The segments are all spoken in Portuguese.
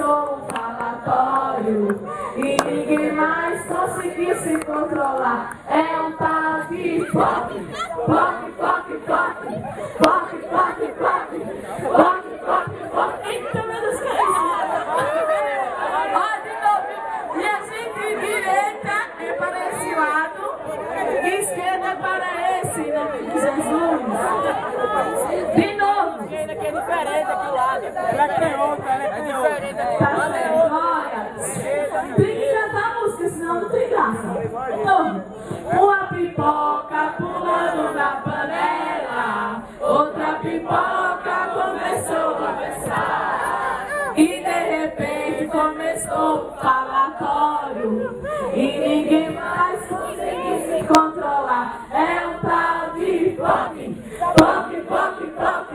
começou um falatório e ninguém mais conseguiu se controlar. É um tal de pop, pop, pop, pop, pop, pop, pop, pop, pop, pop. Eita, meu Deus, que é isso? Ó, de novo. E a gente direita é para esse lado, esquerda é para esse, em nome de Jesus. De novo. Que é diferente aqui do lado. Ela é outra, ela é diferente aqui. Tá certo, glória. Tem que cantar a música, senão não tem graça. Então, uma pipoca pulando na panela, outra pipoca começou a pensar. E de repente começou o falatório e ninguém mais conseguiu se controlar. É um tal de pop, pop, pop, pop,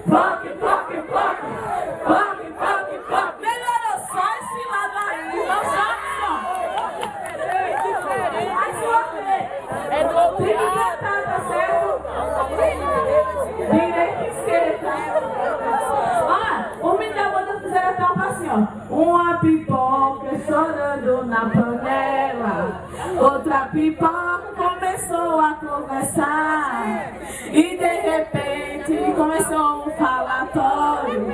pop, pop, pop, pop, pop, pop. Melhorou só esse lado aí, não só. É do outro Tem que lado. cantar, tá certo? Direita e esquerda. Olha, o menino da banda fizeram até um assim, ó. Uma pipoca chorando na panela, outra pipoca começou a conversar. E de repente começou um falatório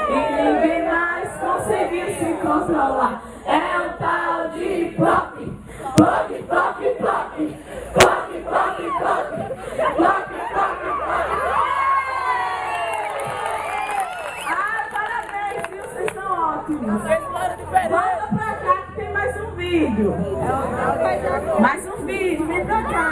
e ninguém mais conseguiu se controlar. É um tal de pop, pop, pop, pop, pop, pop, pop, pop, pop, pop. Ah, parabéns, viu? Vocês são ótimos. Volta pra cá que tem mais um vídeo. Mais um vídeo, vem pra cá.